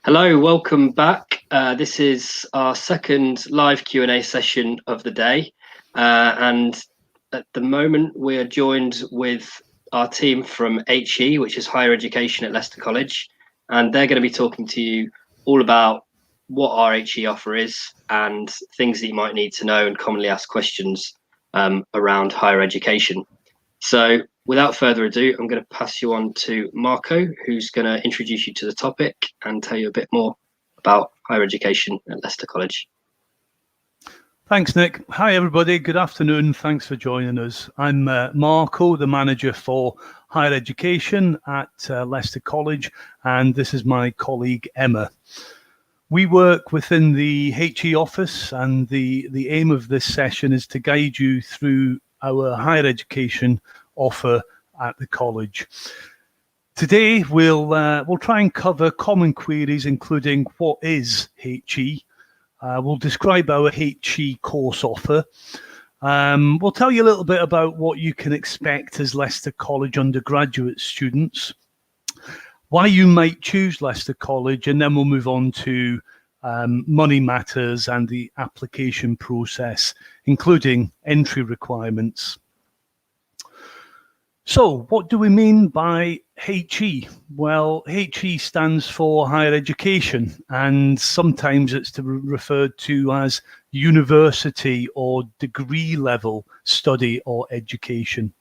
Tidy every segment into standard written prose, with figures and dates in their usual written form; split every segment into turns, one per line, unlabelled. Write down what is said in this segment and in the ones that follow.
Hello, welcome back. This is our second live Q&A session of the day. And at the moment, we're joined with our team from HE, which is Higher Education at Leicester College. And they're going to be talking to you all about what our HE offer is and things that you might need to know and commonly asked questions around higher education. So without further ado, I'm going to pass you on to Marco, who's going to introduce you to the topic and tell you a bit more about higher education at Leicester College.
Thanks, Nick. Hi, everybody. Good afternoon. Thanks for joining us. I'm Marco, the manager for higher education at Leicester College, and this is my colleague, Emma. We work within the HE office, and the aim of this session is to guide you through our higher education offer at the college. Today, we'll try and cover common queries, including what is HE. We'll describe our HE course offer. We'll tell you a little bit about what you can expect as Leicester College undergraduate students, why you might choose Leicester College, and then we'll move on to money matters and the application process, including entry requirements. So what do we mean by HE? Well, HE stands for higher education, and sometimes it's referred to as university or degree level study or education.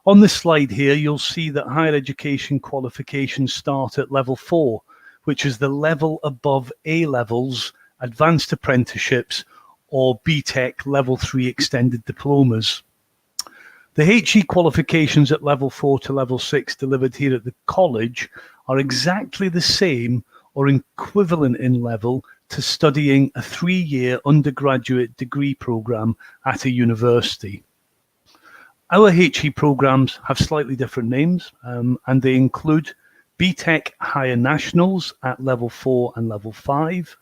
On this slide here, you'll see that higher education qualifications start at level 4, which is the level above A-levels, advanced apprenticeships, or BTEC level 3 extended diplomas. The HE qualifications at level 4 to level 6 delivered here at the college are exactly the same or equivalent in level to studying a 3-year undergraduate degree programme at a university. Our HE programmes have slightly different names, and they include BTEC Higher Nationals at level 4 and level 5,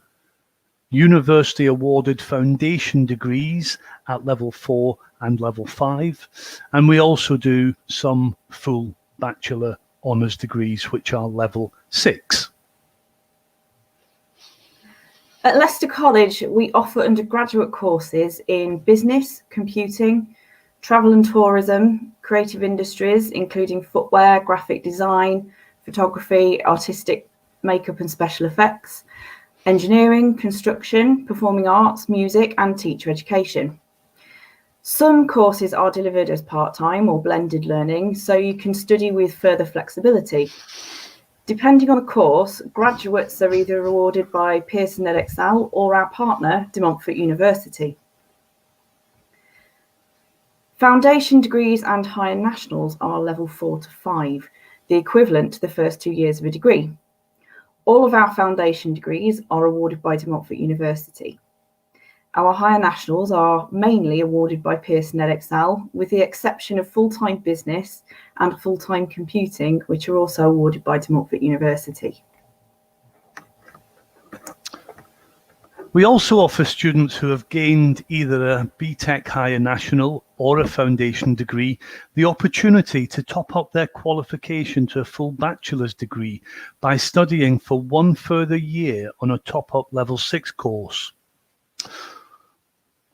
University Awarded Foundation Degrees at level 4 and level 5, and we also do some full Bachelor Honours degrees, which are level 6.
At Leicester College, we offer undergraduate courses in business, computing, travel and tourism, creative industries, including footwear, graphic design, photography, artistic makeup and special effects, engineering, construction, performing arts, music, and teacher education. Some courses are delivered as part-time or blended learning, so you can study with further flexibility. Depending on the course, graduates are either awarded by Pearson EdExcel or our partner, De Montfort University. Foundation degrees and higher nationals are level 4 to 5, the equivalent to the first 2 years of a degree. All of our foundation degrees are awarded by De Montfort University. Our higher nationals are mainly awarded by Pearson EdExcel, with the exception of full-time business and full-time computing, which are also awarded by De Montfort University.
We also offer students who have gained either a BTEC Higher National or a foundation degree the opportunity to top up their qualification to a full bachelor's degree by studying for 1 further year on a top-up level 6 course.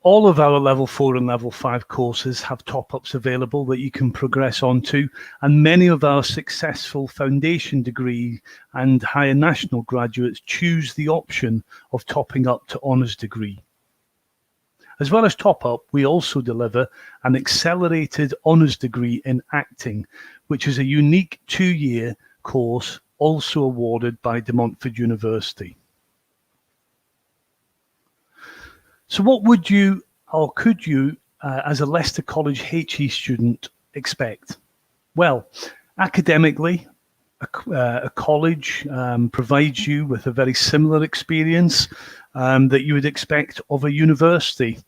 All of our level 4 and level 5 courses have top-ups available that you can progress onto, and many of our successful foundation degree and higher national graduates choose the option of topping up to honours degree. As well as top-up, we also deliver an accelerated honours degree in acting, which is a unique 2-year course also awarded by De Montfort University. So what would you or could you, as a Leicester College HE student, expect? Well, academically, a college provides you with a very similar experience that you would expect of a university.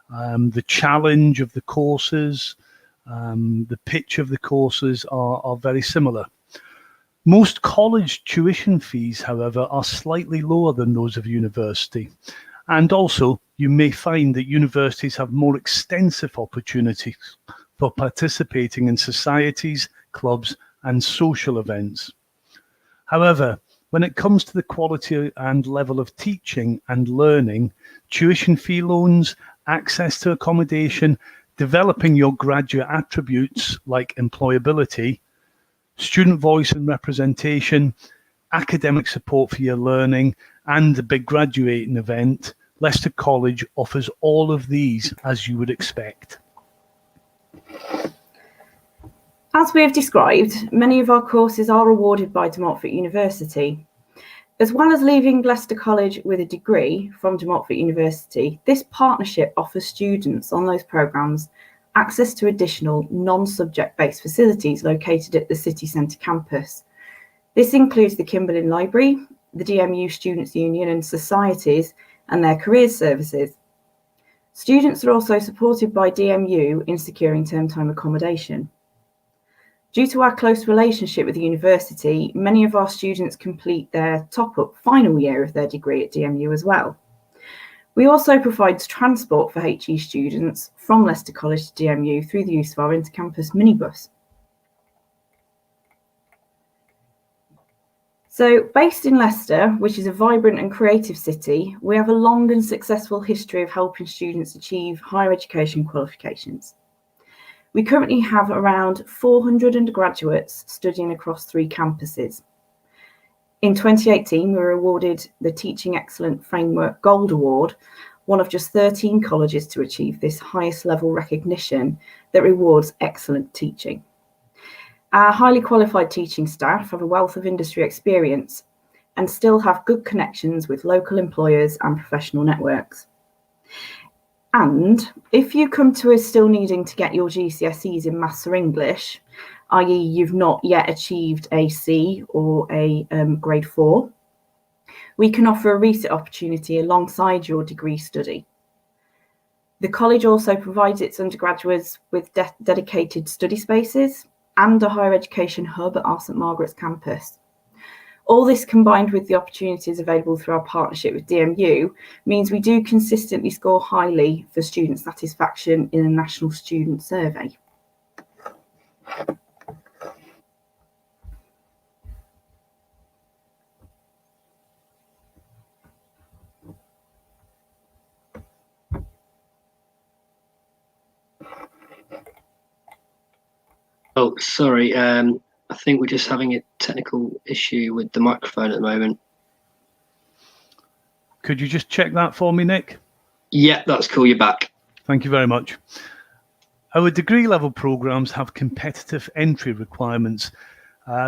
The challenge of the courses, the pitch of the courses are very similar. Most college tuition fees, however, are slightly lower than those of university. And also, you may find that universities have more extensive opportunities for participating in societies, clubs, and social events. However, When it comes to the quality and level of teaching and learning, tuition fee loans, access to accommodation, developing your graduate attributes like employability, student voice and representation, academic support for your learning, and the big graduating event, Leicester College offers all of these as you would expect.
As we have described, many of our courses are awarded by De Montfort University. As well as leaving Leicester College with a degree from De Montfort University, this partnership offers students on those programmes access to additional non-subject-based facilities located at the city centre campus. This includes the Kimberlin Library, the DMU Students' Union and Societies, and their careers services. Students are also supported by DMU in securing term time accommodation. Due to our close relationship with the university, many of our students complete their top-up final year of their degree at DMU as well. We also provide transport for HE students from Leicester College to DMU through the use of our intercampus minibus. So, based in Leicester, which is a vibrant and creative city, we have a long and successful history of helping students achieve higher education qualifications. We currently have around 400 undergraduates studying across 3 campuses. In 2018, we were awarded the Teaching Excellent Framework Gold Award, one of just 13 colleges to achieve this highest level recognition that rewards excellent teaching. Our highly qualified teaching staff have a wealth of industry experience and still have good connections with local employers and professional networks. And if you come to us still needing to get your GCSEs in Maths or English, i.e. you've not yet achieved a C or a grade 4, we can offer a resit opportunity alongside your degree study. The college also provides its undergraduates with dedicated study spaces and a higher education hub at our St Margaret's campus. All this combined with the opportunities available through our partnership with DMU means we do consistently score highly for student satisfaction in a national student survey.
Oh, sorry. I think we're just having a technical issue with the microphone at the moment.
Could you just check that for me, Nick?
Yeah, that's cool. You're back.
Thank you very much. Our degree level programmes have competitive entry requirements.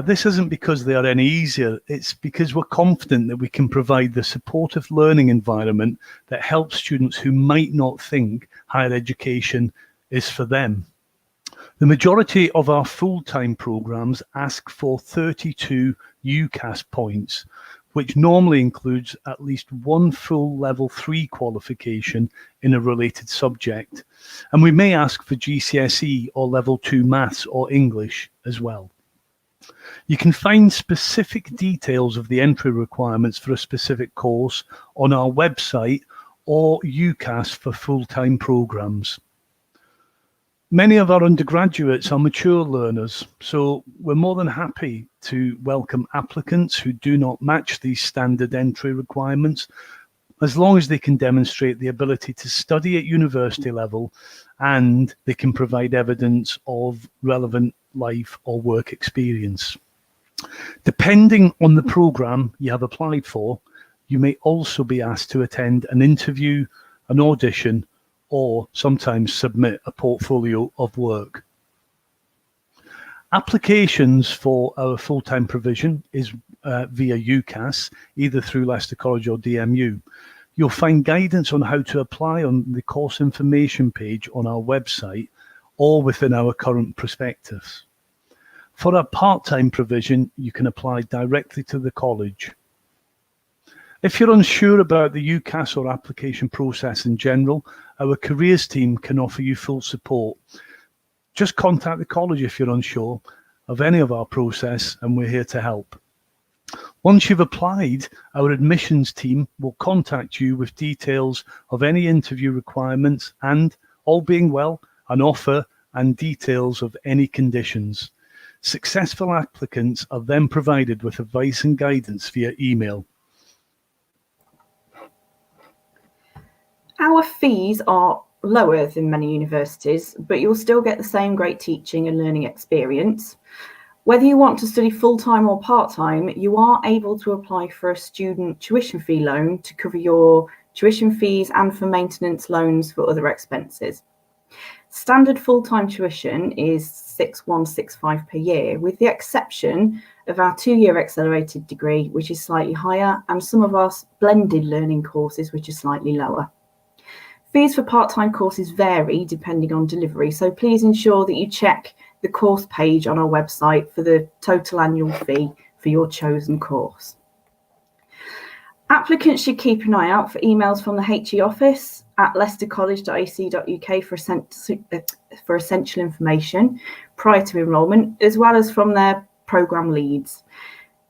This isn't because they are any easier, it's because we're confident that we can provide the supportive learning environment that helps students who might not think higher education is for them. The majority of our full-time programmes ask for 32 UCAS points, which normally includes at least one full level 3 qualification in a related subject. And we may ask for GCSE or level 2 maths or English as well. You can find specific details of the entry requirements for a specific course on our website or UCAS for full-time programmes. Many of our undergraduates are mature learners, so we're more than happy to welcome applicants who do not match these standard entry requirements, as long as they can demonstrate the ability to study at university level and they can provide evidence of relevant life or work experience. Depending on the programme you have applied for, you may also be asked to attend an interview, an audition, or sometimes submit a portfolio of work. Applications for our full-time provision is via UCAS, either through Leicester College or DMU. You'll find guidance on how to apply on the course information page on our website or within our current prospectus. For our part-time provision, you can apply directly to the college. If you're unsure about the UCAS or application process in general, our careers team can offer you full support. Just contact the college if you're unsure of any of our process, and we're here to help. Once you've applied, our admissions team will contact you with details of any interview requirements and, all being well, an offer and details of any conditions. Successful applicants are then provided with advice and guidance via email.
Our fees are lower than many universities, but you'll still get the same great teaching and learning experience. Whether you want to study full-time or part-time, you are able to apply for a student tuition fee loan to cover your tuition fees and for maintenance loans for other expenses. Standard full-time tuition is 6,165 per year, with the exception of our 2-year accelerated degree, which is slightly higher, and some of our blended learning courses, which are slightly lower. Fees for part-time courses vary depending on delivery, so please ensure that you check the course page on our website for the total annual fee for your chosen course. Applicants should keep an eye out for emails from the HE office at leicestercollege.ac.uk for essential information prior to enrolment, as well as from their programme leads.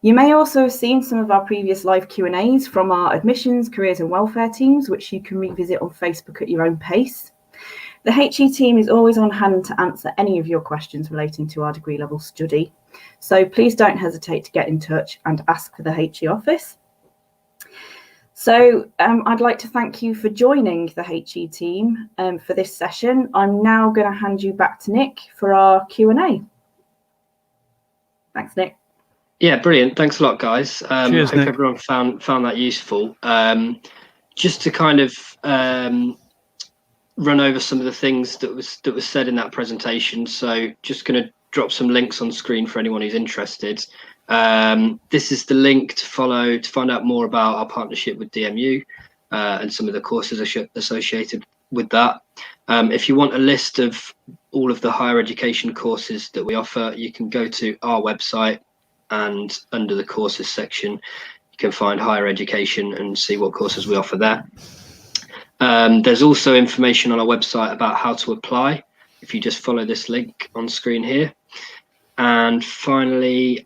You may also have seen some of our previous live Q&As from our admissions, careers and welfare teams, which you can revisit on Facebook at your own pace. The HE team is always on hand to answer any of your questions relating to our degree level study, so please don't hesitate to get in touch and ask for the HE office. So I'd like to thank you for joining the HE team for this session. I'm now going to hand you back to Nick for our Q&A. Thanks, Nick.
Yeah, brilliant. Thanks a lot, guys.
Cheers,
hope
Nick.
everyone found that useful. Just to kind of run over some of the things that was said in that presentation. So just going to drop some links on screen for anyone who's interested. This is the link to follow to find out more about our partnership with DMU and some of the courses associated with that. If you want a list of all of the higher education courses that we offer, you can go to our website, and under the courses section you can find higher education and see what courses we offer there. There's also information on our website about how to apply if you just follow this link on screen here. And finally,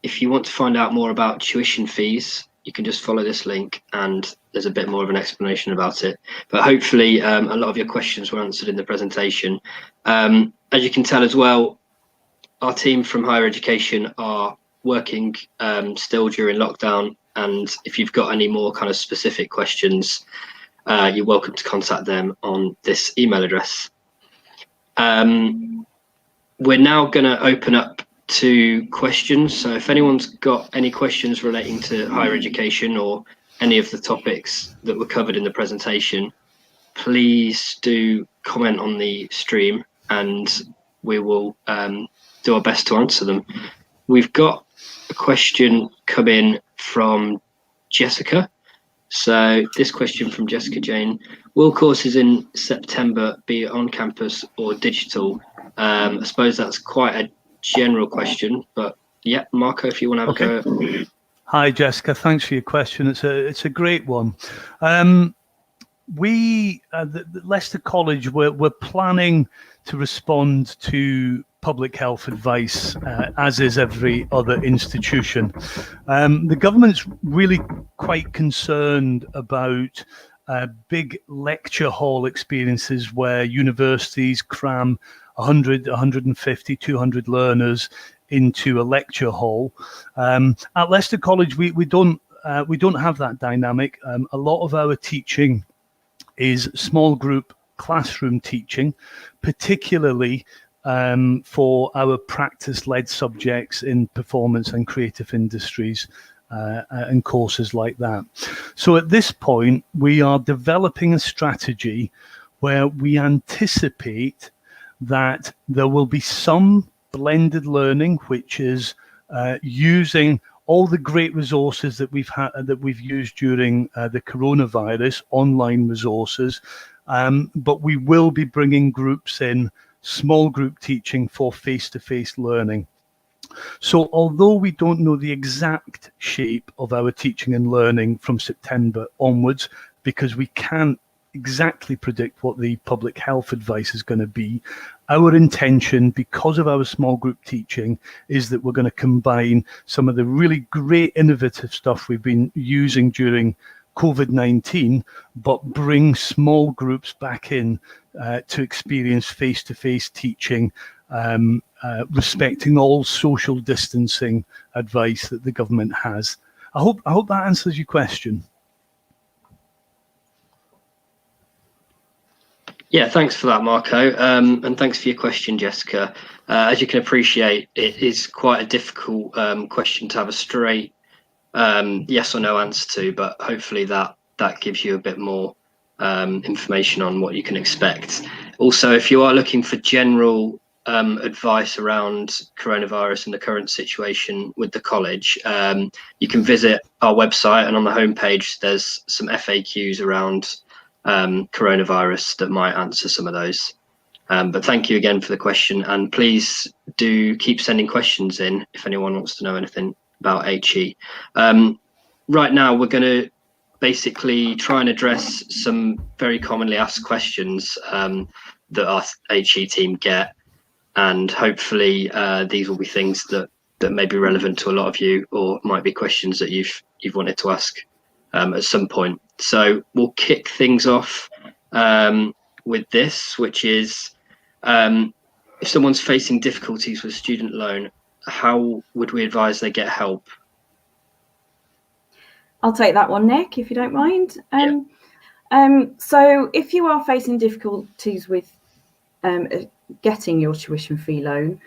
if you want to find out more about tuition fees, you can just follow this link and there's a bit more of an explanation about it. But hopefully a lot of your questions were answered in the presentation. As you can tell as well, our team from higher education are working still during lockdown, and if you've got any more kind of specific questions, you're welcome to contact them on this email address. We're now going to open up to questions. So if anyone's got any questions relating to higher education or any of the topics that were covered in the presentation, please do comment on the stream and we will do our best to answer them. We've got a question come in from Jessica. So this question from Jessica Jane: will courses in September be on campus or digital? I suppose that's quite a general question, but yeah, Marco, if you want to have a go.
Hi, Jessica. Thanks for your question. It's a great one. We the Leicester College, we're planning to respond to public health advice, as is every other institution. The government's really quite concerned about big lecture hall experiences where universities cram 100, 150, 200 learners into a lecture hall. At Leicester College, we don't have that dynamic. A lot of our teaching is small group classroom teaching, particularly for our practice-led subjects in performance and creative industries and courses like that. So at this point, we are developing a strategy where we anticipate that there will be some blended learning, which is using all the great resources that we've used during the coronavirus, online resources, but we will be bringing groups in, small group teaching for face-to-face learning. So although we don't know the exact shape of our teaching and learning from September onwards, because we can't exactly predict what the public health advice is going to be, our intention, because of our small group teaching, is that we're going to combine some of the really great innovative stuff we've been using during COVID-19, but bring small groups back in to experience face-to-face teaching respecting all social distancing advice that the government has. I hope that answers your question.
Yeah, thanks for that, Marco, and thanks for your question, Jessica. As you can appreciate, it is quite a difficult question to have a straight yes or no answer to, but hopefully that gives you a bit more information on what you can expect. Also, if you are looking for general advice around coronavirus and the current situation with the college, you can visit our website, and on the homepage there's some FAQs around coronavirus that might answer some of those. But thank you again for the question, and please do keep sending questions in if anyone wants to know anything about HE. Right now we're going to basically try and address some very commonly asked questions that our HE team get, and hopefully these will be things that may be relevant to a lot of you, or might be questions that you've wanted to ask at some point. So we'll kick things off with this, which is if someone's facing difficulties with student loan, how would we advise they get help?
I'll take that one, Nick, if you don't mind. So if you are facing difficulties with getting your tuition fee loan,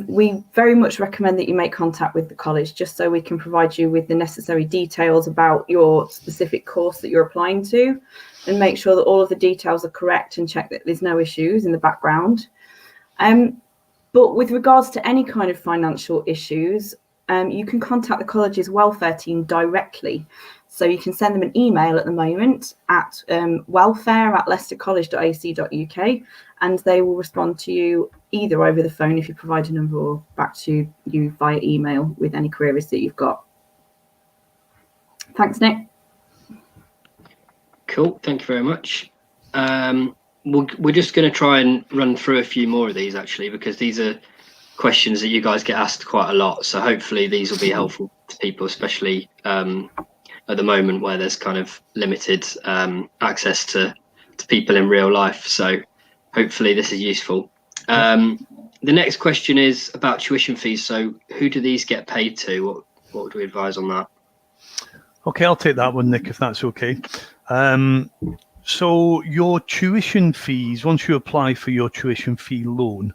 we very much recommend that you make contact with the college, just so we can provide you with the necessary details about your specific course that you're applying to, and make sure that all of the details are correct and check that there's no issues in the background. But with regards to any kind of financial issues, you can contact the college's welfare team directly. So you can send them an email at the moment at welfare@leicestercollege.ac.uk, and they will respond to you either over the phone if you provide a number, or back to you via email with any queries that you've got. Thanks, Nick.
Cool, thank you very much. We're just going to try and run through a few more of these, actually, because these are questions that you guys get asked quite a lot. So hopefully these will be helpful to people, especially at the moment where there's kind of limited access to people in real life. So hopefully this is useful. The next question is about tuition fees. So who do these get paid to? What would we advise on that? Okay,
I'll take that one, Nick, if that's okay. So your tuition fees, once you apply for your tuition fee loan,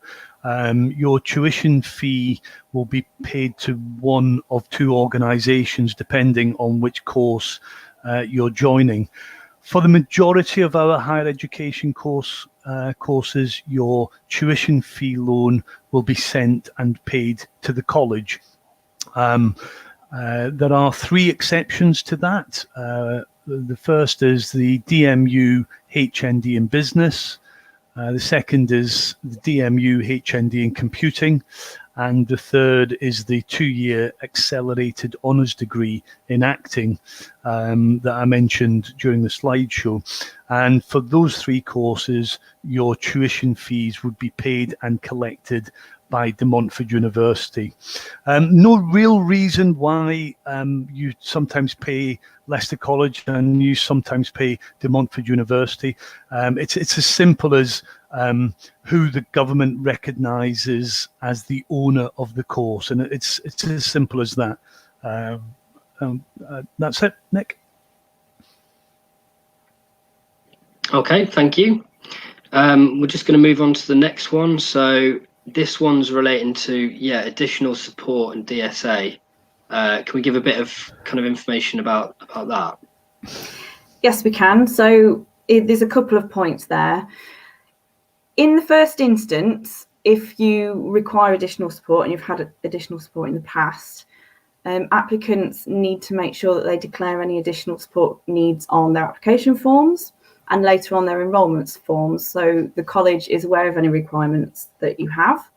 your tuition fee will be paid to one of two organisations depending on which course you're joining. For the majority of our higher education courses, your tuition fee loan will be sent and paid to the college. There are three exceptions to that. The first is the DMU HND in business. The second is the DMU HND in computing. And the third is the 2-year accelerated honours degree in acting that I mentioned during the slideshow. And for those three courses, your tuition fees would be paid and collected by De Montfort University. No real reason why you sometimes pay Leicester College and you sometimes pay De Montfort University. It's as simple as who the government recognises as the owner of the course, and it's as simple as that. That's it, Nick.
Okay, thank you. We're just going to move on to the next one. So this one's relating to additional support and DSA. Can we give a bit of kind of information about that?
Yes, we can. So there's a couple of points there. In the first instance, if you require additional support and you've had additional support in the past, applicants need to make sure that they declare any additional support needs on their application forms and later on their enrolments forms, so the college is aware of any requirements that you have,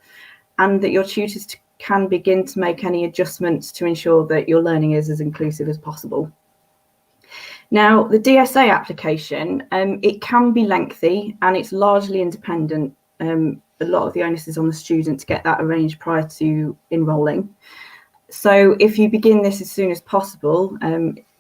and that your tutors can begin to make any adjustments to ensure that your learning is as inclusive as possible. Now, the DSA application, it can be lengthy and it's largely independent. A lot of the onus is on the student to get that arranged prior to enrolling. So if you begin this as soon as possible,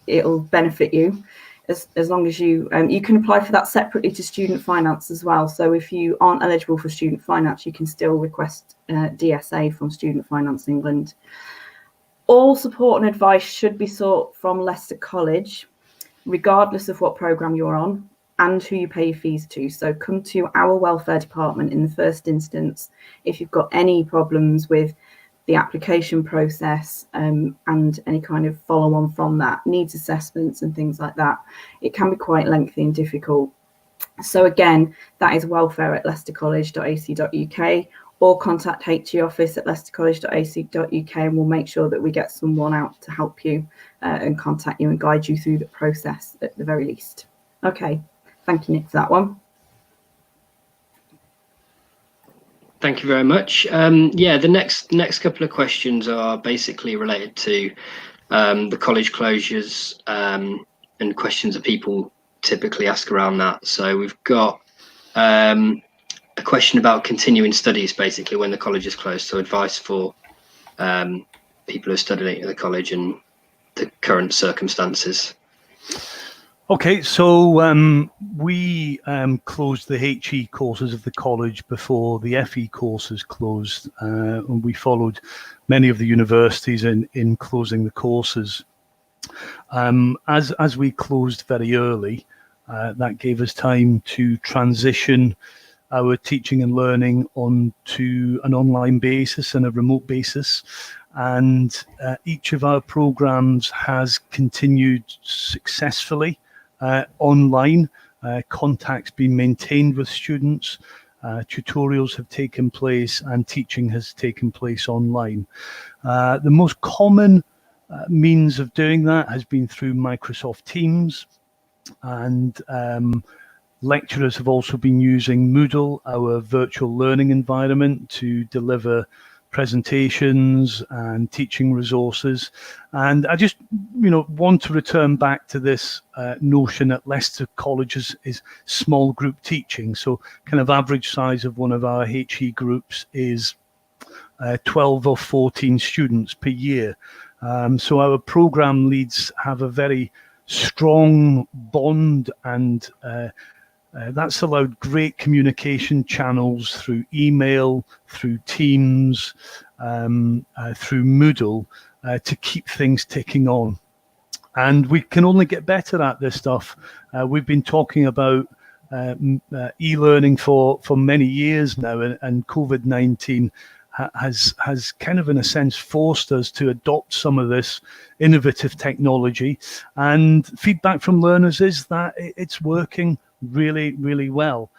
it'll benefit you. as long as you can apply for that separately to student finance as well. So if you aren't eligible for student finance, you can still request DSA from Student Finance England. All support and advice should be sought from Leicester College, regardless of what programme you're on and who you pay your fees to. So come to our welfare department in the first instance if you've got any problems with the application process and any kind of follow on from that, needs assessments and things like that. It can be quite lengthy and difficult. So again, that is welfare@leicestercollege.ac.uk, or contact HE office at leicestercollege.ac.uk, and we'll make sure that we get someone out to help you and contact you and guide you through the process at the very least. Okay, thank you, Nick, for that one.
Thank you very much. Yeah, the next couple of questions are basically related to the college closures and questions that people typically ask around that. So we've got a question about continuing studies, basically when the college is closed. So advice for people who are studying at the college and the current circumstances.
Okay, so we closed the HE courses of the college before the FE courses closed, and we followed many of the universities in closing the courses. As we closed very early, that gave us time to transition our teaching and learning onto an online basis and a remote basis. And each of our programs has continued successfully online. Contact's been maintained with students, tutorials have taken place, and teaching has taken place online. The most common means of doing that has been through Microsoft Teams, and lecturers have also been using Moodle, our virtual learning environment, to deliver presentations and teaching resources. And I just want to return back to this notion that Leicester College is small group teaching. So kind of average size of one of our HE groups is 12 or 14 students per year. So our program leads have a very strong bond, and that's allowed great communication channels through email, through Teams, through Moodle, to keep things ticking on. And we can only get better at this stuff. We've been talking about e-learning for many years now, and COVID-19 has kind of, in a sense, forced us to adopt some of this innovative technology. And feedback from learners is that it's working really, really well.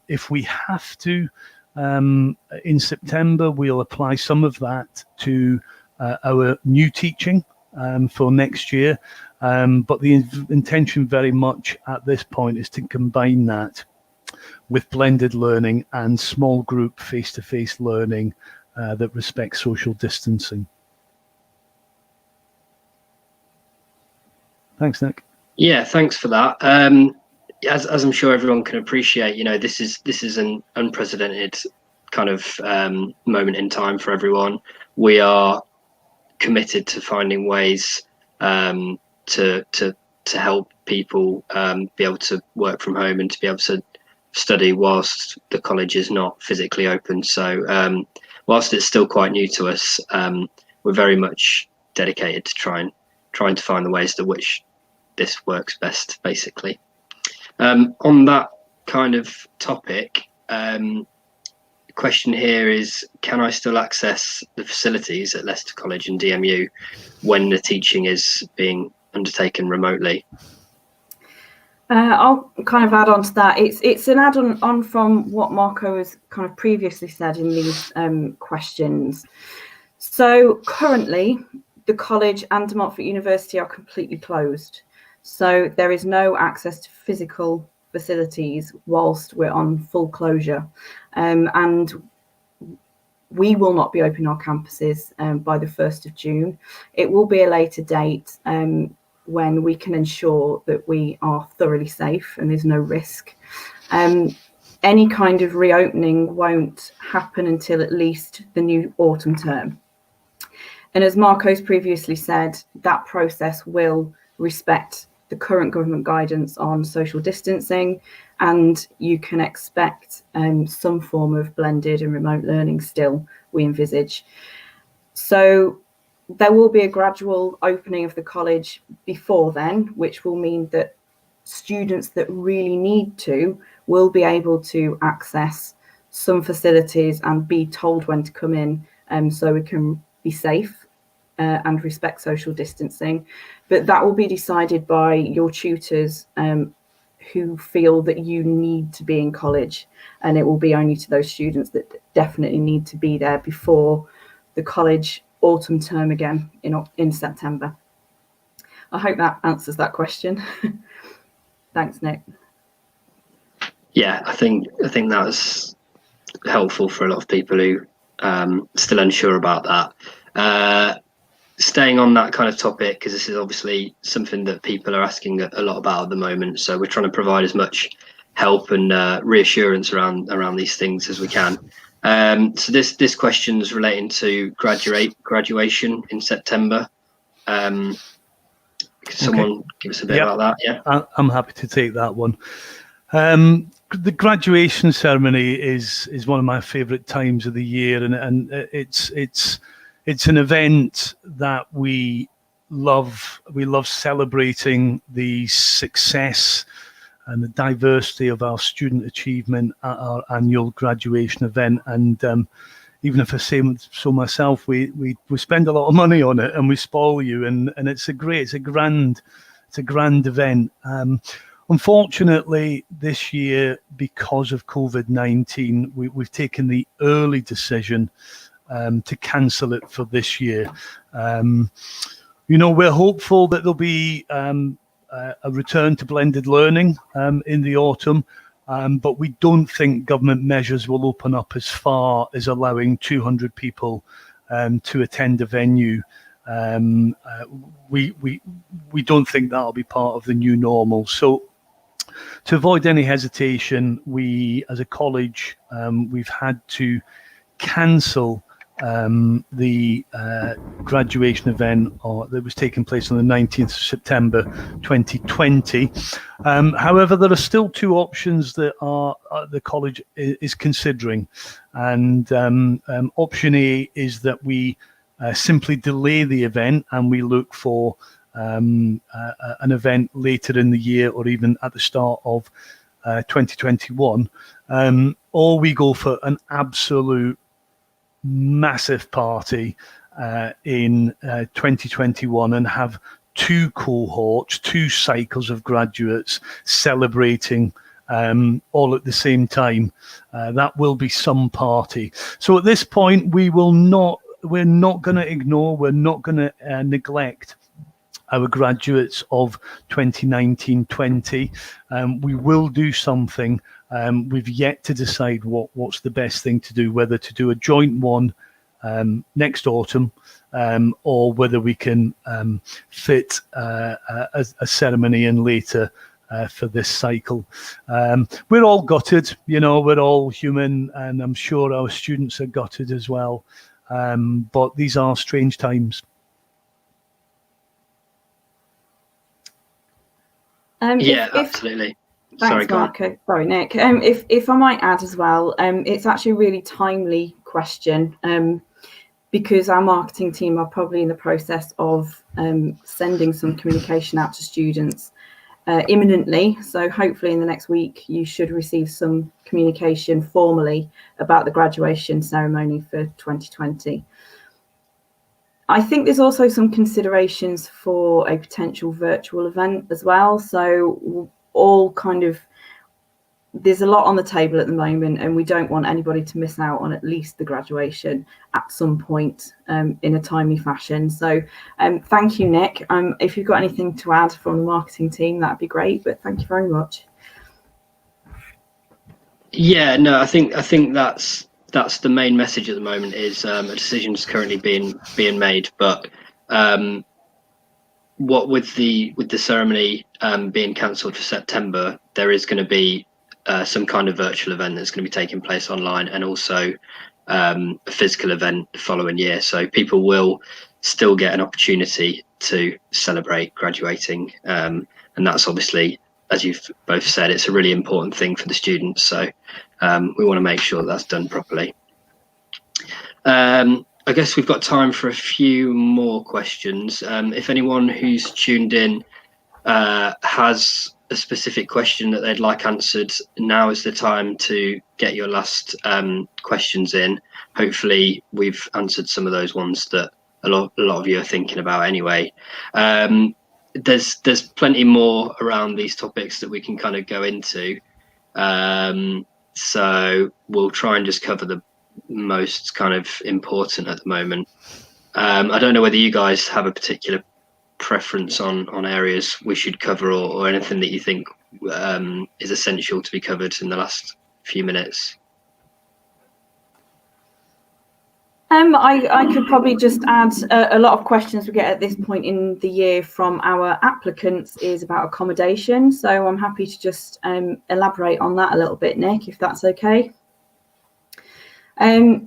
If we have to, in September, we'll apply some of that to our new teaching for next year. But the intention very much at this point is to combine that with blended learning and small group face-to-face learning that respects social distancing. Thanks, Nick.
Yeah, thanks for that. As I'm sure everyone can appreciate, this is an unprecedented kind of moment in time for everyone. We are committed to finding ways to help people be able to work from home and to be able to study whilst the college is not physically open. So whilst it's still quite new to us, we're very much dedicated to trying to find the ways to which this works best, basically. On that kind of topic, the question here is, can I still access the facilities at Leicester College and DMU when the teaching is being undertaken remotely?
I'll kind of add on to that. It's an add-on from what Marco has kind of previously said in these questions. So currently, the college and De Montfort University are completely closed. So there is no access to physical facilities whilst we're on full closure. And we will not be opening our campuses by the 1st of June. It will be a later date when we can ensure that we are thoroughly safe and there's no risk. Any kind of reopening won't happen until at least the new autumn term. And as Marco's previously said, that process will respect the current government guidance on social distancing, and you can expect some form of blended and remote learning still, we envisage. So there will be a gradual opening of the college before then, which will mean that students that really need to will be able to access some facilities and be told when to come in, so we can be safe and respect social distancing. But that will be decided by your tutors who feel that you need to be in college, and it will be only to those students that definitely need to be there before the college autumn term again in September. I hope that answers that question. Thanks, Nick.
Yeah, I think that's helpful for a lot of people who still unsure about that. Staying on that kind of topic, because this is obviously something that people are asking a lot about at the moment, so we're trying to provide as much help and reassurance around these things as we can. So this question is relating to graduation in September. Could someone give us a bit about that? Yeah,
I'm happy to take that one. The graduation ceremony is one of my favourite times of the year, and it's an event that we love. We love celebrating the success and the diversity of our student achievement at our annual graduation event. And even if I say so myself, we spend a lot of money on it and we spoil you, and it's a grand event. Unfortunately, this year, because of COVID-19, we've taken the early decision to cancel it for this year. We're hopeful that there'll be a return to blended learning in the autumn, but we don't think government measures will open up as far as allowing 200 people to attend a venue. We don't think that'll be part of the new normal. So to avoid any hesitation, we as a college, we've had to cancel the graduation event that was taking place on the 19th of September 2020. However, there are still two options that the college is considering, and option A is that we simply delay the event and we look for an event later in the year or even at the start of 2021, or we go for an absolute massive party in 2021 and have two cohorts, two cycles of graduates celebrating all at the same time. That will be some party. So at this point, we're not going to ignore, we're not going to neglect our graduates of 2019-20. We will do something. We've yet to decide what's the best thing to do, whether to do a joint one next autumn, or whether we can fit a ceremony in later for this cycle. We're all gutted, we're all human, and I'm sure our students are gutted as well. But these are strange times.
Absolutely.
Thanks, Marco. Sorry, Nick. If I might add as well, it's actually a really timely question, because our marketing team are probably in the process of sending some communication out to students imminently. So hopefully in the next week, you should receive some communication formally about the graduation ceremony for 2020. I think there's also some considerations for a potential virtual event as well. So there's a lot on the table at the moment, and we don't want anybody to miss out on at least the graduation at some point in a timely fashion. So thank you, Nick. If you've got anything to add from the marketing team, that'd be great, but thank you very much.
Yeah, no, I think that's the main message at the moment, is a decision is currently being made. But what with the ceremony being cancelled for September, there is going to be some kind of virtual event that's going to be taking place online, and also a physical event the following year. So people will still get an opportunity to celebrate graduating, and that's obviously, as you've both said, it's a really important thing for the students, so we want to make sure that's done properly. I guess we've got time for a few more questions. If anyone who's tuned in has a specific question that they'd like answered, now is the time to get your last questions in. Hopefully we've answered some of those ones that a lot of you are thinking about anyway. There's plenty more around these topics that we can kind of go into, so we'll try and just cover the most kind of important at the moment. I don't know whether you guys have a particular preference on areas we should cover, or anything that you think is essential to be covered in the last few minutes.
I could probably just add a lot of questions we get at this point in the year from our applicants is about accommodation. So I'm happy to just elaborate on that a little bit, Nick, if that's okay.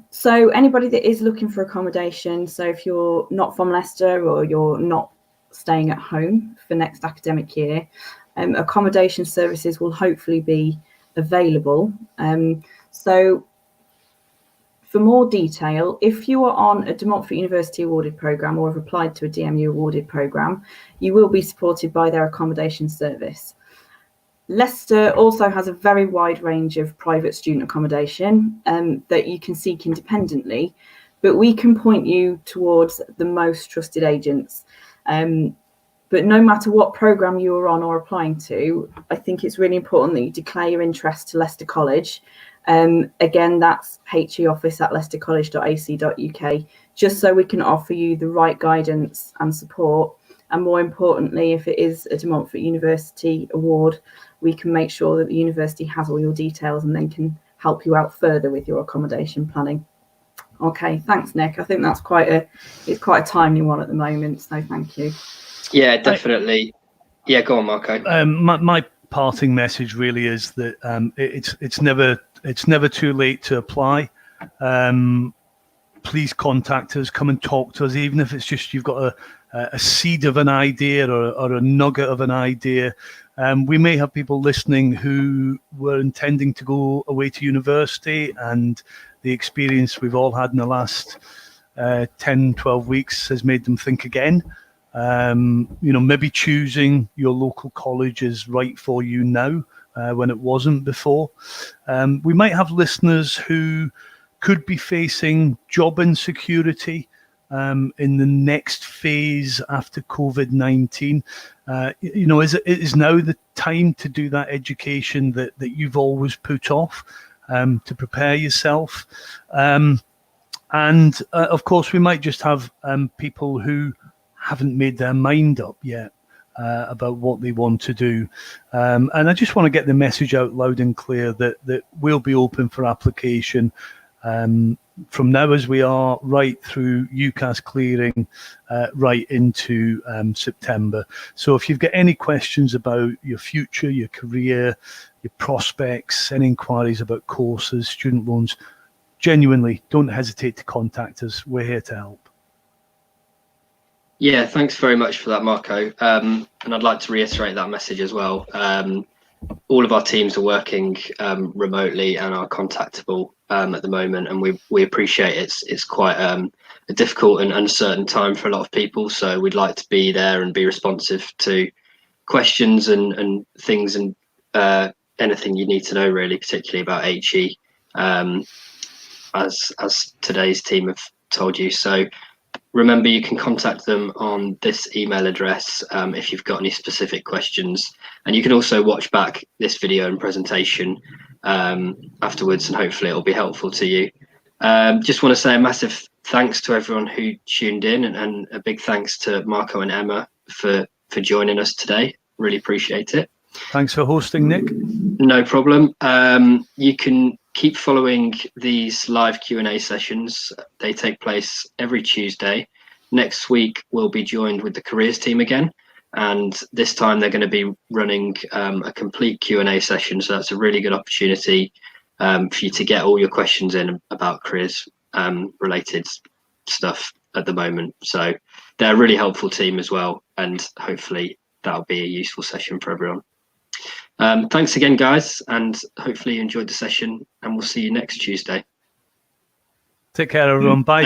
So anybody that is looking for accommodation, so if you're not from Leicester or you're not staying at home for next academic year, accommodation services will hopefully be available. So for more detail, if you are on a De Montfort University awarded programme or have applied to a DMU awarded programme, you will be supported by their accommodation service. Leicester also has a very wide range of private student accommodation that you can seek independently, but we can point you towards the most trusted agents. But no matter what programme you are on or applying to, I think it's really important that you declare your interest to Leicester College. Again, that's heoffice@leicestercollege.ac.uk, just so we can offer you the right guidance and support. And more importantly, if it is a De Montfort University award, we can make sure that the university has all your details and then can help you out further with your accommodation planning. Okay, thanks, Nick. I think that's quite a timely one at the moment, so thank you.
Yeah, definitely. Yeah, go on, Marco.
My parting message really is that it's never too late to apply. Please contact us, come and talk to us, even if it's just you've got a seed of an idea or a nugget of an idea. We may have people listening who were intending to go away to university, and the experience we've all had in the last 10, 12 weeks has made them think again. Maybe choosing your local college is right for you now when it wasn't before. We might have listeners who could be facing job insecurity in the next phase after COVID-19. Is now the time to do that education that you've always put off, to prepare yourself. And of course, we might just have people who haven't made their mind up yet about what they want to do. And I just want to get the message out loud and clear that we'll be open for application from now as we are right through UCAS clearing right into September. So if you've got any questions about your future, your career, your prospects, any inquiries about courses, student loans, genuinely don't hesitate to contact us. We're here to help.
Yeah, thanks very much for that, Marco. And I'd like to reiterate that message as well. All of our teams are working remotely and are contactable at the moment, and we appreciate it's quite a difficult and uncertain time for a lot of people. So we'd like to be there and be responsive to questions and things and anything you need to know, really, particularly about HE, as today's team have told you. So remember, you can contact them on this email address if you've got any specific questions, and you can also watch back this video and presentation afterwards, and hopefully it'll be helpful to you. Just want to say a massive thanks to everyone who tuned in, and a big thanks to Marco and Emma for joining us today. Really appreciate it.
Thanks for hosting, Nick.
No problem. You can keep following these live Q&A sessions. They take place every Tuesday. Next week, we'll be joined with the careers team again. And this time they're going to be running a complete Q&A session. So that's a really good opportunity for you to get all your questions in about careers related stuff. at the moment. So they're a really helpful team as well, and hopefully that'll be a useful session for everyone. Thanks again, guys, and hopefully you enjoyed the session, and we'll see you next Tuesday.
Take care, everyone. Bye.